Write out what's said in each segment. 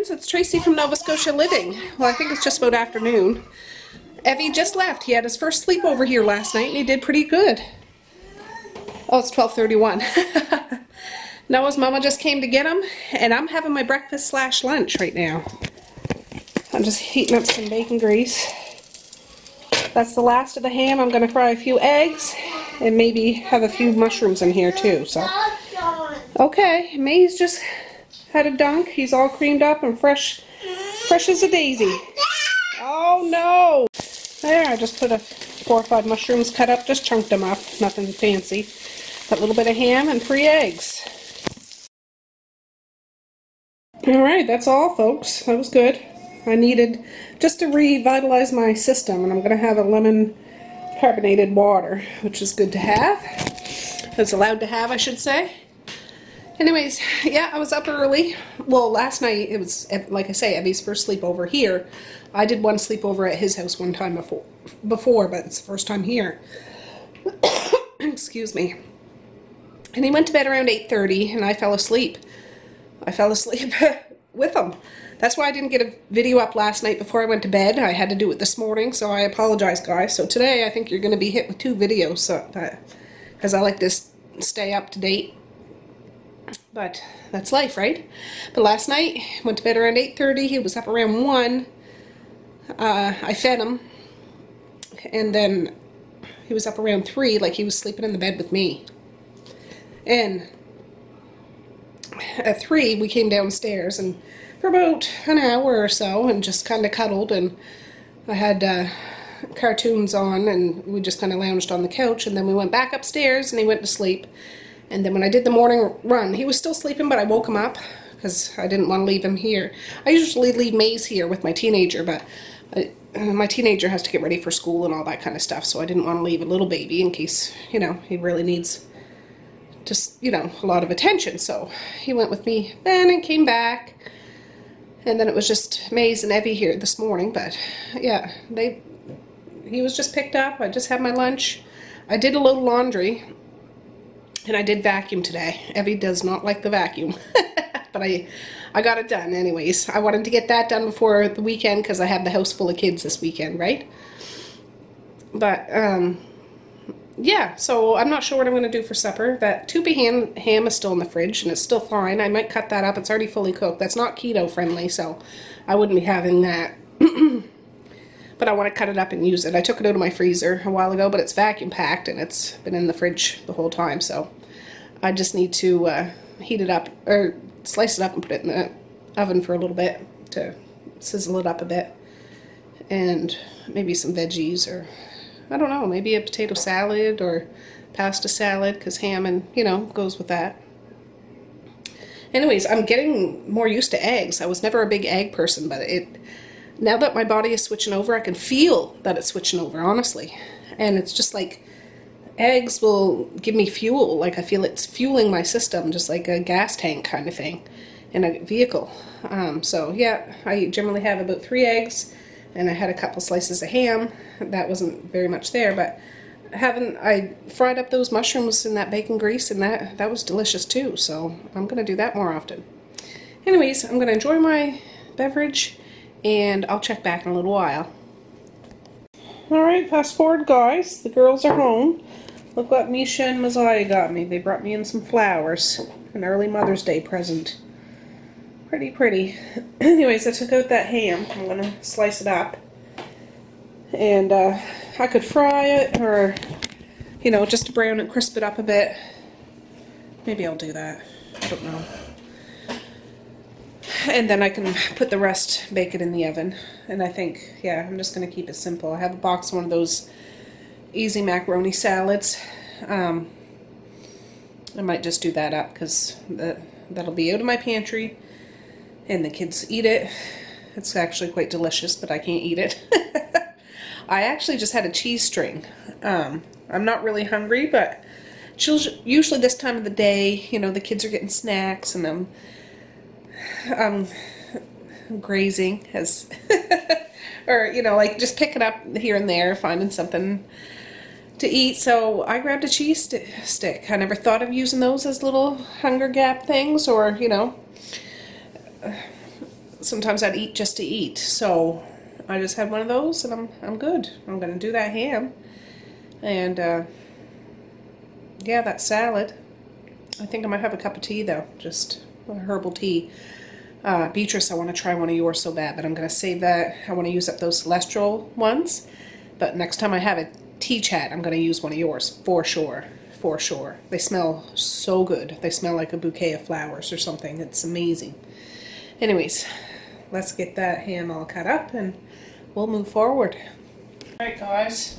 friends, it's Tracy from Nova Scotia Living. Well, I think it's just about afternoon. Evie just left. He had his first sleepover here last night and he did pretty good. Oh, it's 12:31. Noah's mama just came to get him and I'm having my breakfast slash lunch right now. I'm just heating up some bacon grease. That's the last of the ham. I'm going to fry a few eggs and maybe have a few mushrooms in here too. So, okay, May's just had a dunk. He's all creamed up and fresh as a daisy. Oh no! There, I just put 4 or 5 mushrooms cut up, just chunked them up, nothing fancy. A little bit of ham and 3 eggs. Alright, that's all folks. That was good. I needed just to revitalize my system, and I'm going to have a lemon carbonated water, which is good to have. It's allowed to have, I should say. Anyways, yeah, I was up early. Well, last night, it was, like I say, Evie's first sleepover here. I did one sleepover at his house one time before, but it's the first time here. Excuse me. And he went to bed around 8:30, and I fell asleep. I fell asleep with him. That's why I didn't get a video up last night before I went to bed. I had to do it this morning, so I apologize, guys. So today, I think you're going to be hit with 2 videos, so because I like to stay up to date. But that's life, right? But last night, went to bed around 8:30. He was up around 1. I fed him, and then he was up around 3, like he was sleeping in the bed with me. And at 3, we came downstairs, and for about an hour or so, and just kind of cuddled, and I had cartoons on, and we just kind of lounged on the couch, and then we went back upstairs, and he went to sleep. And then when I did the morning run, he was still sleeping, but I woke him up because I didn't want to leave him here. I usually leave Maze here with my teenager, but my teenager has to get ready for school and all that kind of stuff, so I didn't want to leave a little baby in case, you know, he really needs just, you know, a lot of attention. So he went with me then and came back. And then it was just Maze and Evie here this morning, but yeah, he was just picked up. I just had my lunch. I did a little laundry. And I did vacuum today. Evie does not like the vacuum. But I got it done anyways. I wanted to get that done before the weekend because I have the house full of kids this weekend, right? But, yeah, so I'm not sure what I'm going to do for supper. That Tupi ham is still in the fridge and it's still fine. I might cut that up. It's already fully cooked. That's not keto friendly, so I wouldn't be having that. But I want to cut it up and use it. I took it out of my freezer a while ago, but it's vacuum packed and it's been in the fridge the whole time. So I just need to heat it up, or slice it up and put it in the oven for a little bit to sizzle it up a bit. And maybe some veggies, or I don't know, maybe a potato salad or pasta salad, because ham and, you know, goes with that. Anyways, I'm getting more used to eggs. I was never a big egg person, but now that my body is switching over, I can feel that it's switching over, honestly. And it's just like, eggs will give me fuel. Like, I feel it's fueling my system, just like a gas tank kind of thing in a vehicle. So, yeah, I generally have about 3 eggs, and I had a couple slices of ham. That wasn't very much there, but I fried up those mushrooms in that bacon grease, and that was delicious too. So, I'm going to do that more often. Anyways, I'm going to enjoy my beverage, and I'll check back in a little while. Alright, fast forward, guys. The girls are home. Look what Misha and Messiah got me. They brought me in some flowers. An early Mother's Day present. Pretty pretty. Anyways, I took out that ham. I'm going to slice it up. And I could fry it, or, you know, just to brown it, crisp it up a bit. Maybe I'll do that. I don't know. And then I can put the rest, bake it in the oven. And I think, yeah, I'm just going to keep it simple. I have a box of one of those easy macaroni salads. I might just do that up because that'll be out of my pantry. And the kids eat it. It's actually quite delicious, but I can't eat it. I actually just had a cheese string. I'm not really hungry, but usually this time of the day, you know, the kids are getting snacks, and I'm grazing, as or, you know, like just picking up here and there, finding something to eat. So I grabbed a cheese stick. I never thought of using those as little hunger gap things, or, you know, sometimes I'd eat just to eat. So I just had one of those and I'm good. I'm gonna do that ham. And yeah, that salad. I think I might have a cup of tea though, just a herbal tea. Beatrice, I want to try one of yours so bad, but I'm going to save that. I want to use up those celestial ones. But next time I have a tea chat, I'm going to use one of yours for sure. For sure. They smell so good. They smell like a bouquet of flowers or something. It's amazing. Anyways, let's get that ham all cut up and we'll move forward. Alright guys.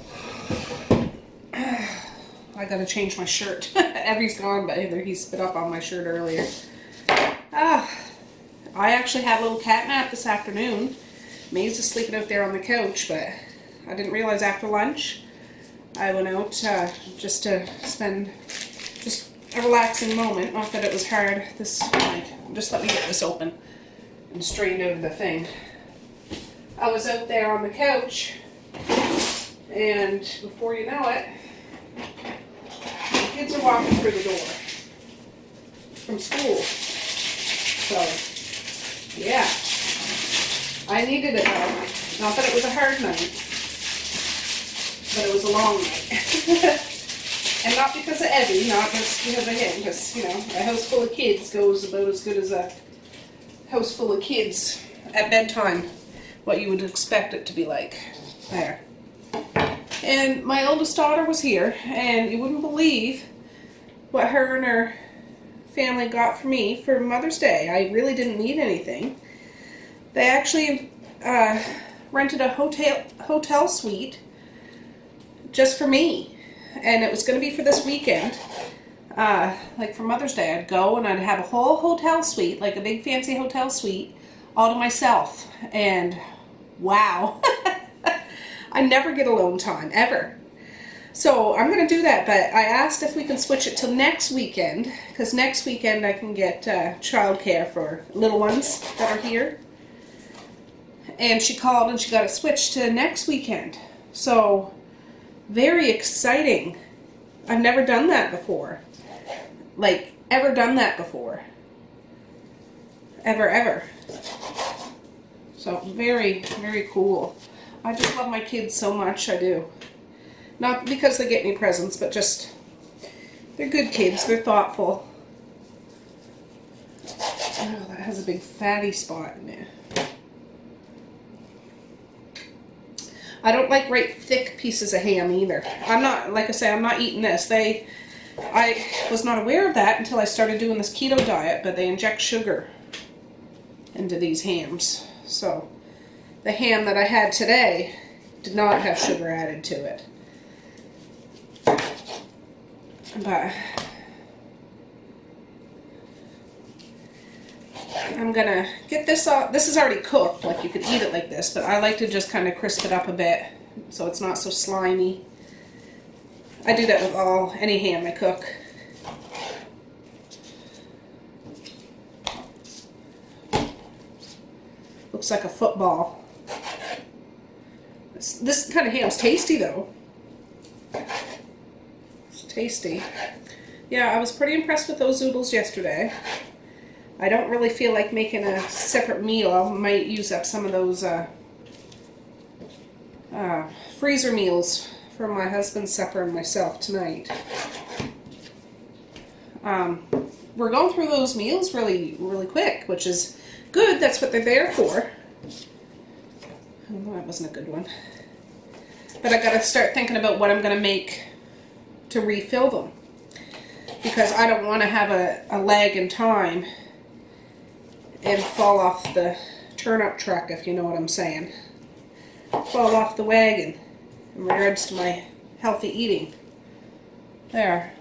I gotta change my shirt. Evie's gone, but he spit up on my shirt earlier. I actually had a little cat nap this afternoon. Maze is sleeping out there on the couch, but I didn't realize after lunch I went out just to spend just a relaxing moment. Not that it was hard. Just let me get this open and straighten out the thing. I was out there on the couch, and before you know it, the kids are walking through the door from school. So yeah, I needed it though. Not that it was a hard night, but it was a long night. And not because of Evie, not just because of him, because, you know, a house full of kids goes about as good as a house full of kids at bedtime, what you would expect it to be like. There. And my oldest daughter was here, and you wouldn't believe what her and her family got for me for Mother's Day. I really didn't need anything. They actually rented a hotel suite just for me, and it was going to be for this weekend. Like for Mother's Day, I'd go and I'd have a whole hotel suite, like a big fancy hotel suite, all to myself. And wow, I never get alone time ever. So I'm going to do that, but I asked if we can switch it till next weekend, because next weekend I can get childcare for little ones that are here. And she called and she got it switched to next weekend. So very exciting. I've never done that before. Like, ever done that before. Ever. So very, very cool. I just love my kids so much, I do. Not because they get me presents, but just, they're good kids, they're thoughtful. Oh, that has a big fatty spot in it. I don't like great thick pieces of ham either. I'm not, like I say, I'm not eating this. I was not aware of that until I started doing this keto diet, but they inject sugar into these hams. So the ham that I had today did not have sugar added to it. But I'm gonna get this off. This is already cooked, like you could eat it like this, but I like to just kind of crisp it up a bit so it's not so slimy. I do that with any ham I cook. Looks like a football. This kind of ham's tasty though. It's tasty. Yeah, I was pretty impressed with those zoodles yesterday. I don't really feel like making a separate meal. I might use up some of those freezer meals for my husband's supper and myself tonight. We're going through those meals really, really quick, which is good. That's what they're there for. Oh, that wasn't a good one. But I gotta start thinking about what I'm gonna make to refill them, because I don't want to have a lag in time and fall off the turnip truck, if you know what I'm saying. Fall off the wagon in regards to my healthy eating. There.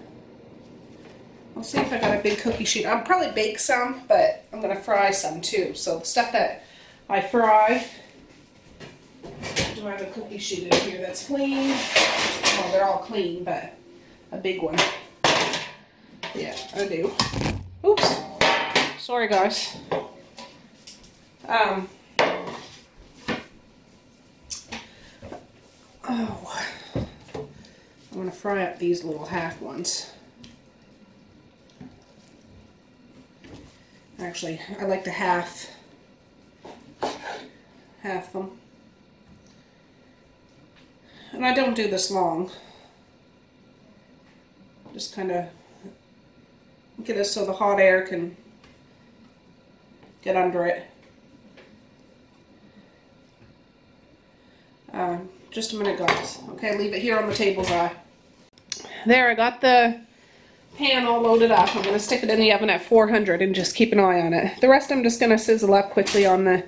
I'll see if I got a big cookie sheet. I'll probably bake some, but I'm going to fry some too. So the stuff that I fry, do I have a cookie sheet in here that's clean? Well, they're all clean, but a big one. Yeah, I do. Oops. Sorry, guys. Oh, I'm going to fry up these little half ones. Actually, I like the half half them. And I don't do this long. Just kind of get it so the hot air can get under it. Just a minute, guys. Okay, leave it here on the table's eye. There, I got the pan all loaded up. I'm going to stick it in the oven at 400 and just keep an eye on it. The rest I'm just going to sizzle up quickly on the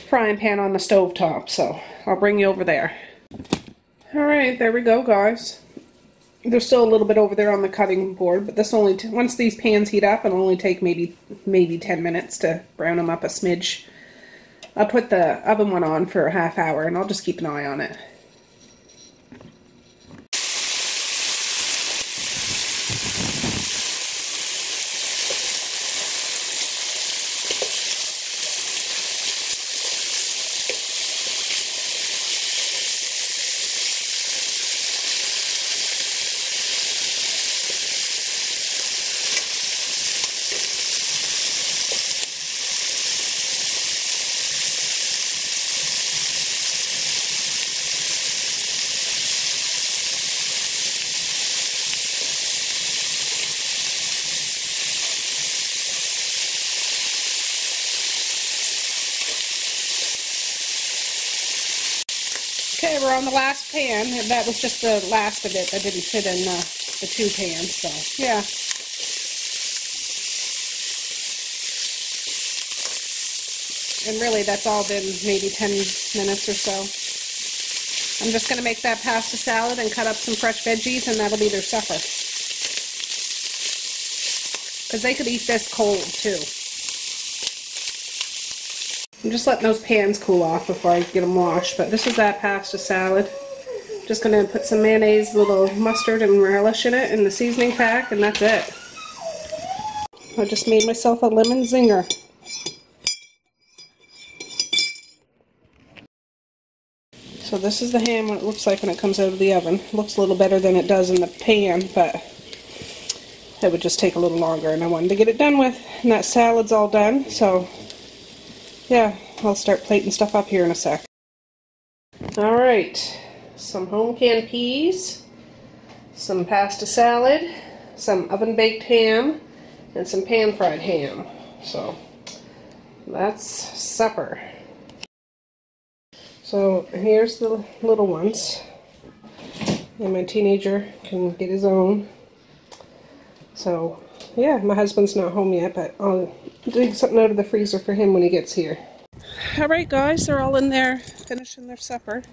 frying pan on the stove top, so I'll bring you over there. Alright, there we go, guys. There's still a little bit over there on the cutting board, but this only once these pans heat up, it'll only take maybe 10 minutes to brown them up a smidge. I'll put the oven one on for a half hour and I'll just keep an eye on it. Okay, we're on the last pan, and that was just the last of it that didn't fit in the two pans, so yeah. And really that's all been maybe 10 minutes or so. I'm just going to make that pasta salad and cut up some fresh veggies, and that'll be their supper. Because they could eat this cold too. I'm just letting those pans cool off before I get them washed, but this is that pasta salad. Just going to put some mayonnaise, a little mustard and relish in it in the seasoning pack, and that's it. I just made myself a lemon zinger. So this is the ham, what it looks like when it comes out of the oven. It looks a little better than it does in the pan, but it would just take a little longer, and I wanted to get it done with. And that salad's all done, so yeah, I'll start plating stuff up here in a sec. Alright, some home canned peas, some pasta salad, some oven baked ham, and some pan fried ham. So that's supper. So here's the little ones, and my teenager can get his own. So yeah, my husband's not home yet, but I'll dig something out of the freezer for him when he gets here. Alright guys, they're all in there finishing their supper.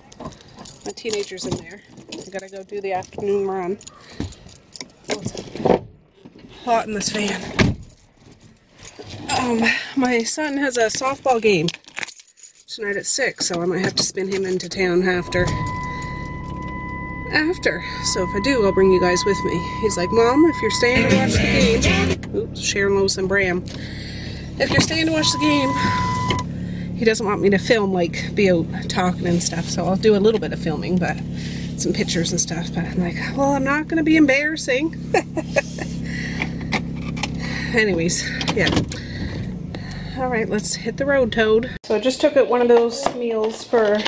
My teenager's in there. I gotta go do the afternoon run. Oh, it's hot in this van. My son has a softball game tonight at 6, so I might have to spin him into town after. So if I do, I'll bring you guys with me. He's like, Mom, if you're staying to watch the game... Oops, sharing low some Bram. If you're staying to watch the game, he doesn't want me to film, like, be out talking and stuff, so I'll do a little bit of filming, but some pictures and stuff, but I'm like, well, I'm not going to be embarrassing. Anyways, yeah. Alright, let's hit the road, Toad. So I just took out one of those meals for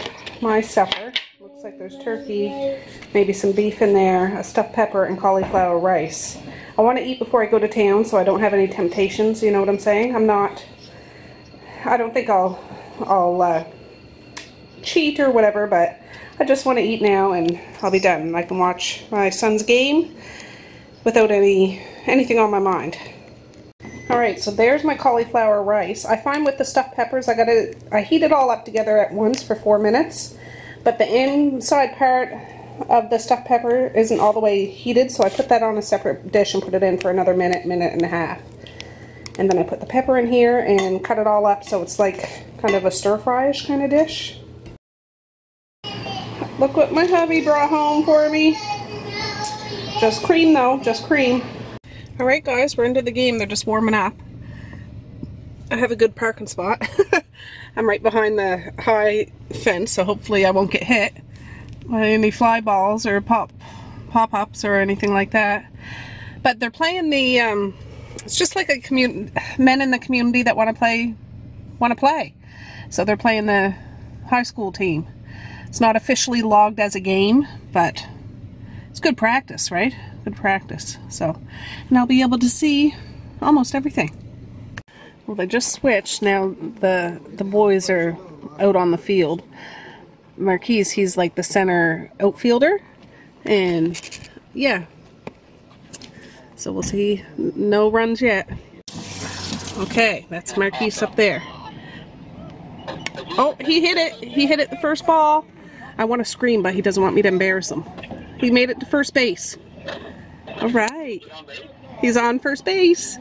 my supper. Looks like there's turkey, maybe some beef in there, a stuffed pepper, and cauliflower rice. I want to eat before I go to town so I don't have any temptations, you know what I'm saying? I don't think I'll cheat or whatever, but I just want to eat now and I'll be done. I can watch my son's game without anything on my mind. Alright, so there's my cauliflower rice. I find with the stuffed peppers, I heat it all up together at once for 4 minutes, but the inside part of the stuffed pepper isn't all the way heated, so I put that on a separate dish and put it in for another minute and a half. And then I put the pepper in here and cut it all up so it's like kind of a stir-fry-ish kind of dish. Look what my hubby brought home for me. Just cream though, just cream. Alright guys, we're into the game. They're just warming up. I have a good parking spot. I'm right behind the high fence, so hopefully I won't get hit by any fly balls or pop-ups or anything like that. But they're playing the, it's just like a men in the community that want to play. So they're playing the high school team. It's not officially logged as a game, but it's good practice, right? Good practice. So, and I'll be able to see almost everything. Well, they just switched. Now the boys are out on the field. Marquise, he's like the center outfielder, and yeah. So we'll see. No runs yet. Okay, that's Marquise up there. Oh, he hit it. He hit it the first ball. I want to scream, but he doesn't want me to embarrass him. He made it to first base. All right. He's on first base.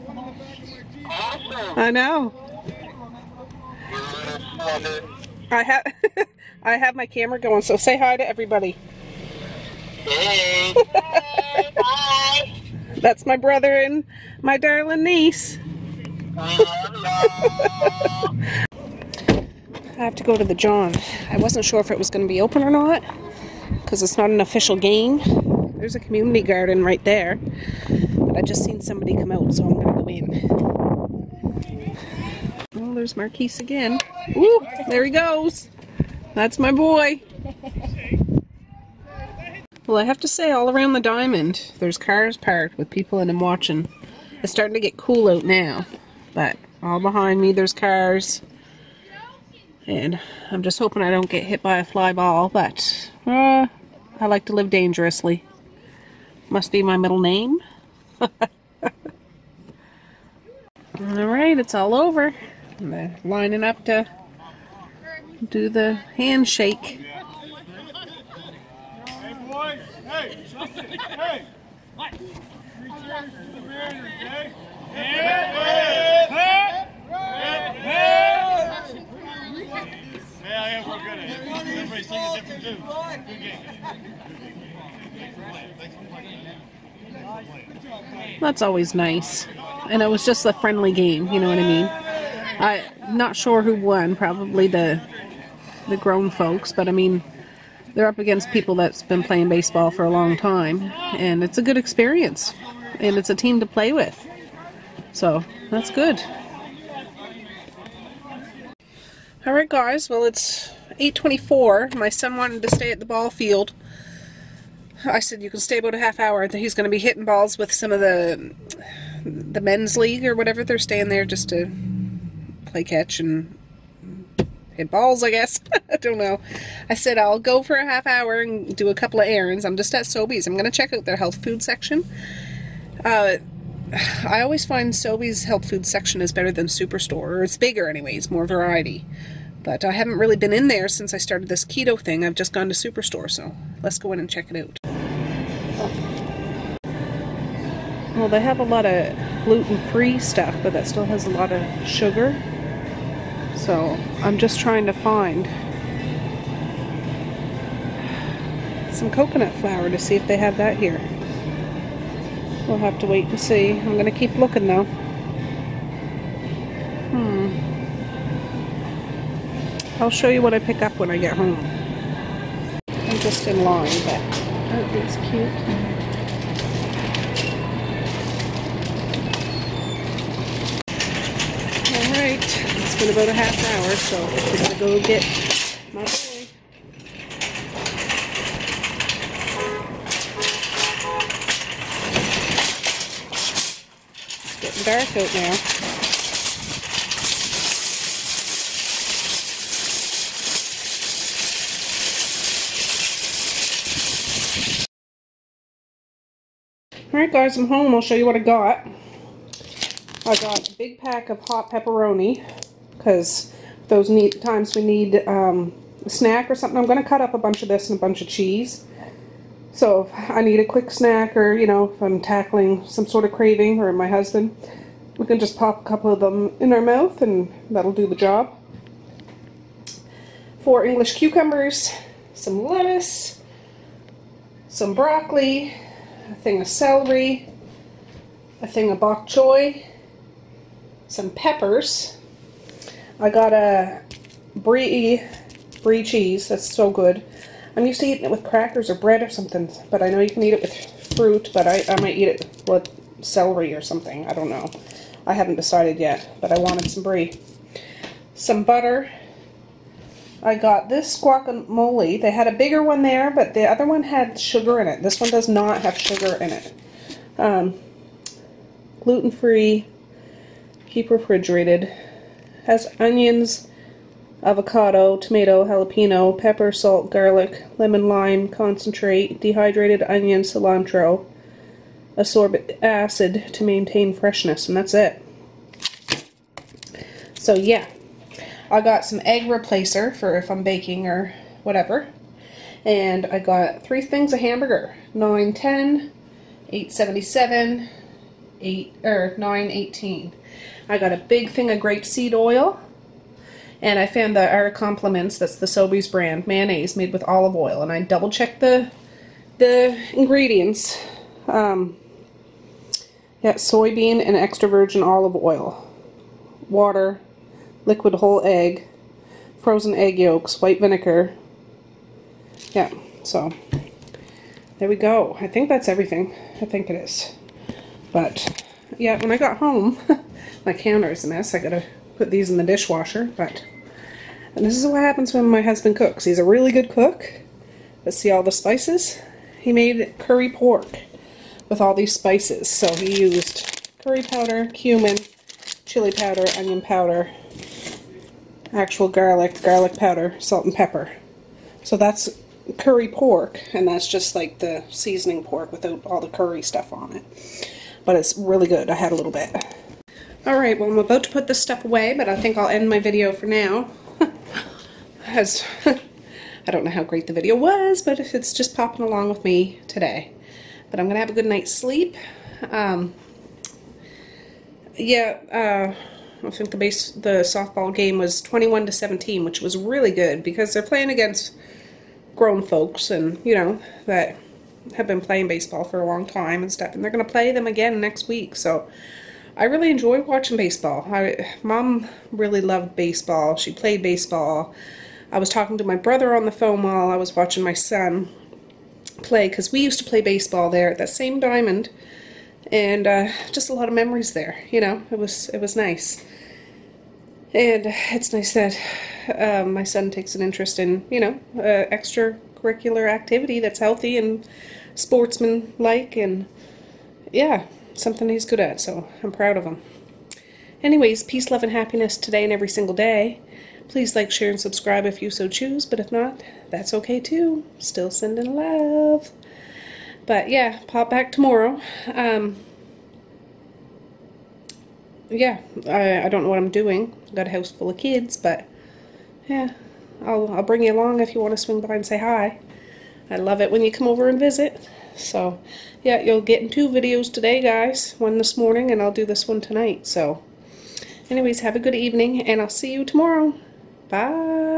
I know. I have my camera going, so say hi to everybody. Hey. Hi. That's my brother and my darling niece. I have to go to the John. I wasn't sure if it was going to be open or not, because it's not an official game. There's a community garden right there, but I just seen somebody come out, so I'm going to go in. Oh, there's Marquise again. Woo, there he goes. That's my boy. Well, I have to say, all around the diamond, there's cars parked with people in them watching. It's starting to get cool out now, but all behind me there's cars. And I'm just hoping I don't get hit by a fly ball, but I like to live dangerously. Must be my middle name. Alright, it's all over. And they're lining up to do the handshake. Hey, boys! Hey! Hey! Yeah, we're good at it. Everybody's singing different tunes. Good game. That's always nice. And it was just a friendly game, you know what I mean? I'm not sure who won, probably the grown folks, but I mean, they're up against people that's been playing baseball for a long time, and it's a good experience, and it's a team to play with, so that's good. Alright guys, well it's 8:24. My son wanted to stay at the ball field. I said you can stay about a half hour. He's going to be hitting balls with some of the men's league or whatever. They're staying there just to play catch and hit balls, I guess. I don't know. I said I'll go for a half hour and do a couple of errands. I'm just at Sobeys. I'm going to check out their health food section. I always find Sobeys health food section is better than Superstore, or it's bigger anyways, more variety. But I haven't really been in there since I started this keto thing. I've just gone to Superstore, so let's go in and check it out. Well, they have a lot of gluten-free stuff, but that still has a lot of sugar. So I'm just trying to find some coconut flour to see if they have that here. We'll have to wait and see. I'm going to keep looking though. I'll show you what I pick up when I get home. I'm just in line, but aren't these cute? Alright, it's been about a half hour, so I'm going to go get my boy. It's getting dark out now. Alright guys, I'm home. I'll show you what I got. I got a big pack of hot pepperoni, because those times we need a snack or something. I'm going to cut up a bunch of this and a bunch of cheese. So if I need a quick snack, or you know, if I'm tackling some sort of craving, or my husband, we can just pop a couple of them in our mouth and that'll do the job. 4 English cucumbers, some lettuce, some broccoli, a thing of celery, a thing of bok choy, some peppers. I got a brie cheese. That's so good. I'm used to eating it with crackers or bread or something, but I know you can eat it with fruit, but I might eat it with celery or something. I don't know. I haven't decided yet, but I wanted some brie. Some butter, I got this guacamole. They had a bigger one there, but the other one had sugar in it. This one does not have sugar in it. Gluten-free, keep refrigerated. Has onions, avocado, tomato, jalapeno, pepper, salt, garlic, lemon, lime, concentrate, dehydrated onion, cilantro, ascorbic acid to maintain freshness, and that's it. So yeah, I got some egg replacer for if I'm baking or whatever, and I got 3 things of hamburger, $9.10, $8.77, $9.18. I got a big thing of grapeseed oil, and I found the Art of Compliments, that's the Sobeys brand, mayonnaise made with olive oil, and I double checked the ingredients. Yeah, soybean and extra virgin olive oil, water, liquid whole egg, frozen egg yolks, white vinegar. Yeah, so there we go. I think that's everything. I think it is. But yeah, when I got home, my counter's a mess. I gotta put these in the dishwasher. And this is what happens when my husband cooks. He's a really good cook. Let's see all the spices. He made curry pork with all these spices. So he used curry powder, cumin, chili powder, onion powder, actual garlic powder, salt and pepper. So that's curry pork, and that's just like the seasoning pork without all the curry stuff on it. But it's really good. I had a little bit. Alright, well I'm about to put this stuff away, but I think I'll end my video for now. As I don't know how great the video was, but it's just popping along with me today. But I'm going to have a good night's sleep. I think the softball game was 21-17, which was really good because they're playing against grown folks and, you know, that have been playing baseball for a long time and stuff. And they're going to play them again next week. So I really enjoy watching baseball. Mom really loved baseball. She played baseball. I was talking to my brother on the phone while I was watching my son play, because we used to play baseball there at that same diamond, and just a lot of memories there. You know, it was nice, and it's nice that my son takes an interest in, you know, extracurricular activity that's healthy and sportsman-like, and yeah, something he's good at. So I'm proud of him. Anyways, peace, love, and happiness today and every single day. Please like, share, and subscribe if you so choose, but if not, that's okay too. Still sending love. But yeah, pop back tomorrow. Yeah, I don't know what I'm doing. Got a house full of kids, but yeah, I'll bring you along if you want to swing by and say hi. I love it when you come over and visit. So yeah, you'll get 2 videos today, guys. One this morning, and I'll do this one tonight. So anyways, have a good evening, and I'll see you tomorrow. Bye.